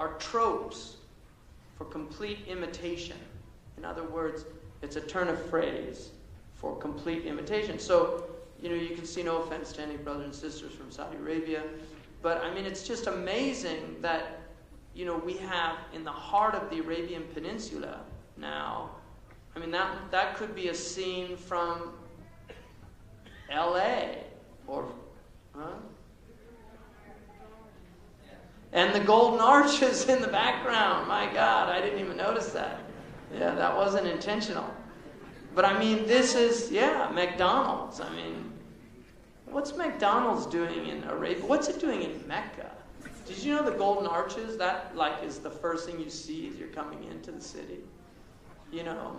are tropes for complete imitation. In other words, it's a turn of phrase for complete imitation. So, you can see, no offense to any brothers and sisters from Saudi Arabia, but I mean, it's just amazing that, we have in the heart of the Arabian Peninsula now, I mean, that could be a scene from LA or, and the golden arches in the background. My God, I didn't even notice that. Yeah, that wasn't intentional. But I mean, this is, McDonald's. I mean, what's McDonald's doing in Arabia? What's it doing in Mecca? Did you know the golden arches, that is the first thing you see as you're coming into the city?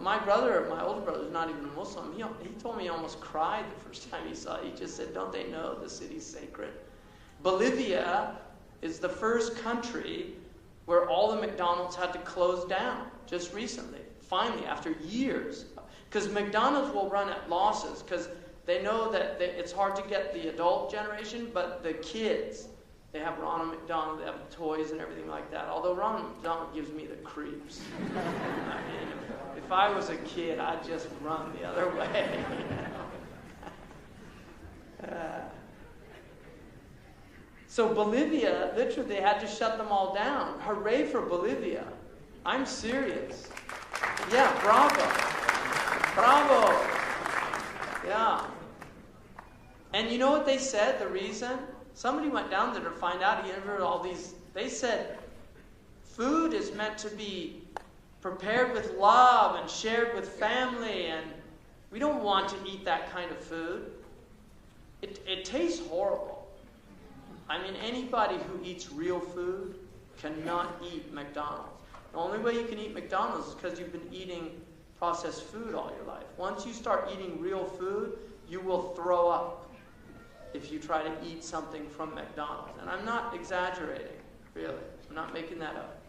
My older brother, is not even a Muslim. He told me he almost cried the first time he saw it. He just said, don't they know the city's sacred? Bolivia is the first country where all the McDonald's had to close down just recently. Finally, after years. Because McDonald's will run at losses because they know that it's hard to get the adult generation, but the kids, they have Ronald McDonald, they have toys and everything like that. Although Ronald McDonald gives me the creeps. I mean, if I was a kid, I'd just run the other way. So Bolivia, literally, they had to shut them all down. Hooray for Bolivia. I'm serious. Yeah, bravo. Bravo. Yeah. And you know what they said, the reason? Somebody went down there to find out. He interviewed all these. They said, food is meant to be prepared with love and shared with family, and we don't want to eat that kind of food. It tastes horrible. I mean, anybody who eats real food cannot eat McDonald's. The only way you can eat McDonald's is because you've been eating processed food all your life. Once you start eating real food, you will throw up if you try to eat something from McDonald's. And I'm not exaggerating, really. I'm not making that up.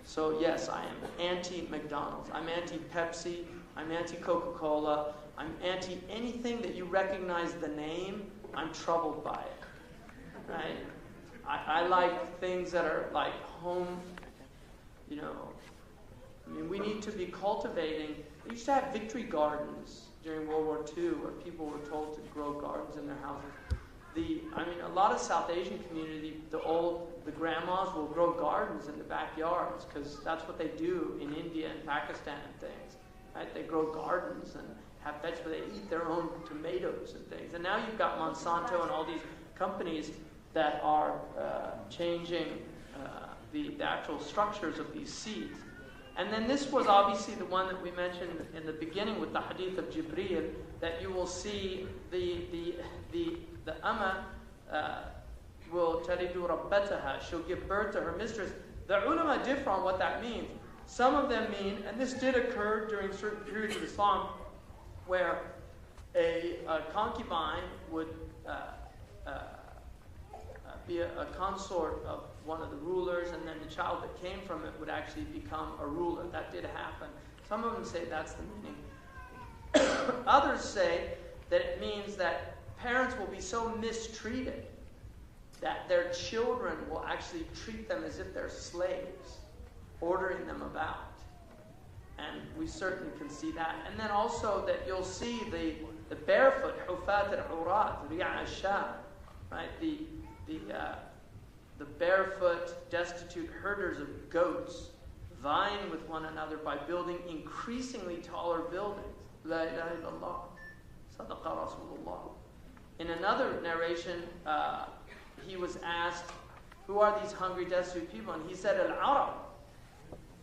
So yes, I am anti-McDonald's. I'm anti-Pepsi. I'm anti-Coca-Cola. I'm anti anything that you recognize the name. I'm troubled by it. Right? I like things that are like home, I mean, we need to be cultivating. We used to have victory gardens during World War II where people were told to grow gardens in their houses. A lot of South Asian community, the grandmas will grow gardens in the backyards because that's what they do in India and Pakistan and things. Right? They grow gardens and have vegetables. They eat their own tomatoes and things. And now you've got Monsanto and all these companies that are changing the actual structures of these seeds. And then this was obviously the one that we mentioned in the beginning with the hadith of Jibreel, that you will see the Amma will taridu rabbataha, she'll give birth to her mistress. The ulama differ on what that means. Some of them mean, and this did occur during certain periods of Islam, where a concubine would be a consort of one of the rulers, and then the child that came from it would actually become a ruler. That did happen. Some of them say that's the meaning. Others say that it means that parents will be so mistreated that their children will actually treat them as if they're slaves, ordering them about. And we certainly can see that. And then also that you'll see the barefoot, hufat al-urat, ri'a al-shah, right? The barefoot, destitute herders of goats vying with one another by building increasingly taller buildings. La ilaha illallah. Sadaqa Rasulullah. In another narration, he was asked, who are these hungry, destitute people? And he said, Al-Arab.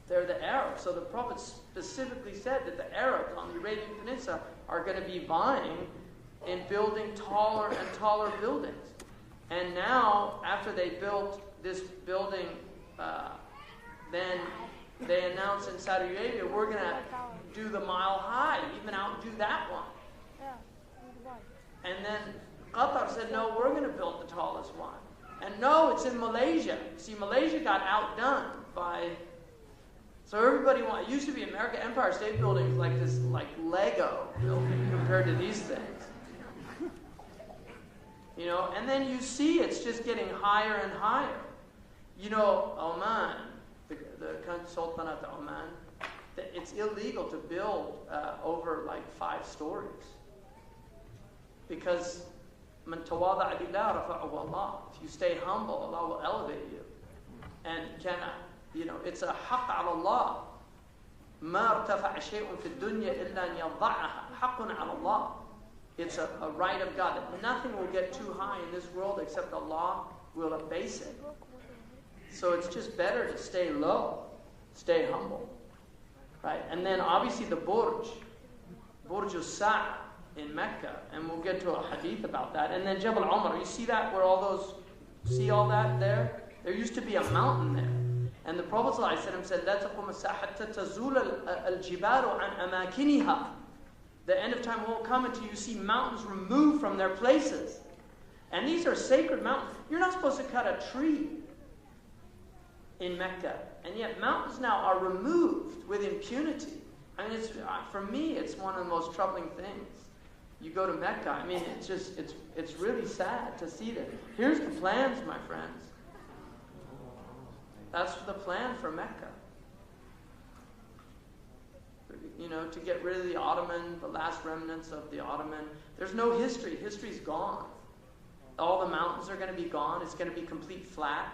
They're the Arabs. So the Prophet specifically said that the Arabs on the Arabian Peninsula are going to be vying in building taller and taller buildings. And now, after they built this building, then they announced in Saudi Arabia, we're going to do the mile high, even outdo that one. And then Qatar said, no, we're going to build the tallest one. And no, it's in Malaysia. See, Malaysia got outdone by... So everybody it used to be American Empire State Building was like this Lego building compared to these things. And then you see it's just getting higher and higher. You know, Oman, the Sultanate of Oman, it's illegal to build over like 5 stories. Because man tawada'a lillah rafa'ahu Allah. If you stay humble, Allah will elevate you. And it's a haqq ala Allah. ما ارتفع شيء في الدنيا إلا أن يضعها حق على الله. It's a right of God that nothing will get too high in this world except Allah will abase it. So it's just better to stay low, stay humble, right? And then obviously the Burj al-Sa'a in Mecca, and we'll get to a hadith about that. And then Jabal Umar, you see that where see all that there? There used to be a mountain there. And the Prophet ﷺ said, لا تقوم الساعة حتى تزول الجبال عن أماكنها. The end of time won't come until you see mountains removed from their places. And these are sacred mountains. You're not supposed to cut a tree in Mecca. And yet mountains now are removed with impunity. I mean, for me, it's one of the most troubling things. You go to Mecca, I mean, it's really sad to see that. Here's the plans, my friends. That's the plan for Mecca. You know, to get rid of the Ottoman, the last remnants of the Ottoman. There's no history. History's gone. All the mountains are going to be gone. It's going to be complete flat.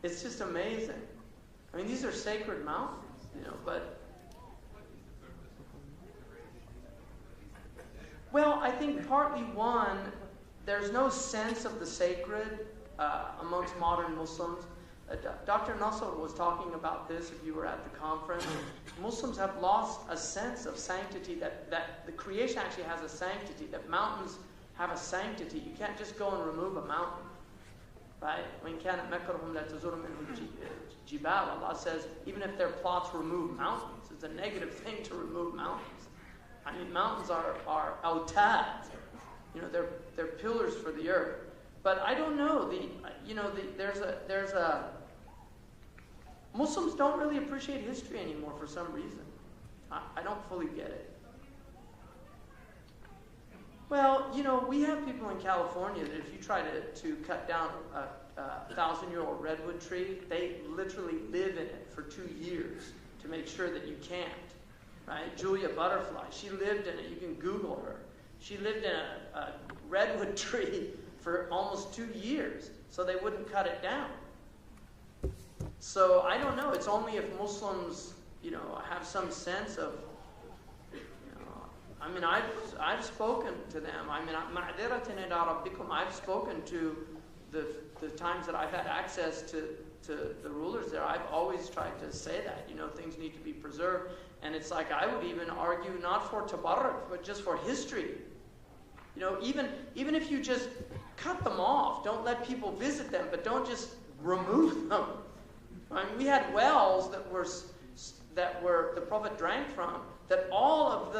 It's just amazing. I mean, these are sacred mountains, but... Well, I think partly one, there's no sense of the sacred amongst modern Muslims. Dr. Nasser was talking about this if you were at the conference. Muslims have lost a sense of sanctity, that the creation actually has a sanctity, that mountains have a sanctity. You can't just go and remove a mountain. Right? When كَانَتْ مَكْرُهُمْ لَا تَزُورُ مِنْهُ الْجِبَالِ, Allah says, even if their plots remove mountains, it's a negative thing to remove mountains. I mean, mountains are autad. They're pillars for the earth. But I don't know. There's a Muslims don't really appreciate history anymore for some reason. I don't fully get it. Well, we have people in California that if you try to cut down a 1,000-year-old redwood tree, they literally live in it for 2 years to make sure that you can't. Right? Julia Butterfly, she lived in it. You can Google her. She lived in a redwood tree for almost 2 years, so they wouldn't cut it down. So I don't know. It's only if Muslims, have some sense of, I mean, I've spoken to them. I mean, I've spoken to the times that I've had access to the rulers there. I've always tried to say that, things need to be preserved. And it's like I would even argue not for tabarruk, but just for history. Even if you just cut them off, don't let people visit them, but don't just remove them. I mean, we had wells that were the Prophet drank from, that all of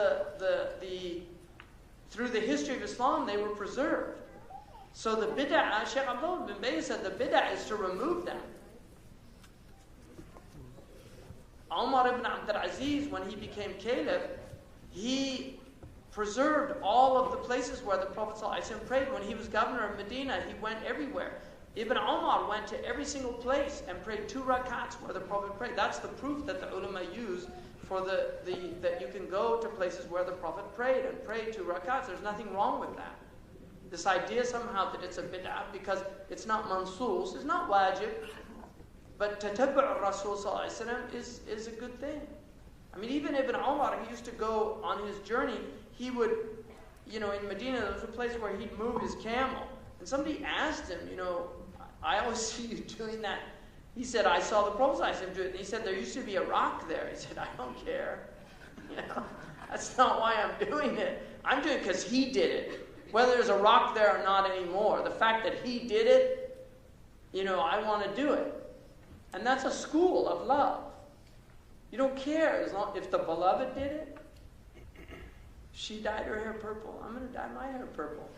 through the history of Islam, they were preserved. So the bid'ah, Shaykh Abdullah bin Bay said the bid'ah is to remove them. Umar ibn Abdul Aziz, when he became caliph, he preserved all of the places where the Prophet ﷺ prayed. When he was governor of Medina, he went everywhere. Ibn Umar went to every single place and prayed 2 rakats where the Prophet prayed. That's the proof that the ulama use for that you can go to places where the Prophet prayed and pray 2 rakats. There's nothing wrong with that. This idea somehow that it's a bid'ah because it's not mansus, it's not wajib, but tatabbu' al-Rasul is a good thing. I mean, even Ibn Umar, he used to go on his journey, he would, in Medina, there was a place where he'd move his camel. And somebody asked him, I always see you doing that. He said, I saw the Prophet do it. And he said, there used to be a rock there. He said, I don't care. That's not why I'm doing it. I'm doing it because he did it. Whether there's a rock there or not anymore, the fact that he did it, I want to do it. And that's a school of love. You don't care as long if the beloved did it. She dyed her hair purple. I'm going to dye my hair purple.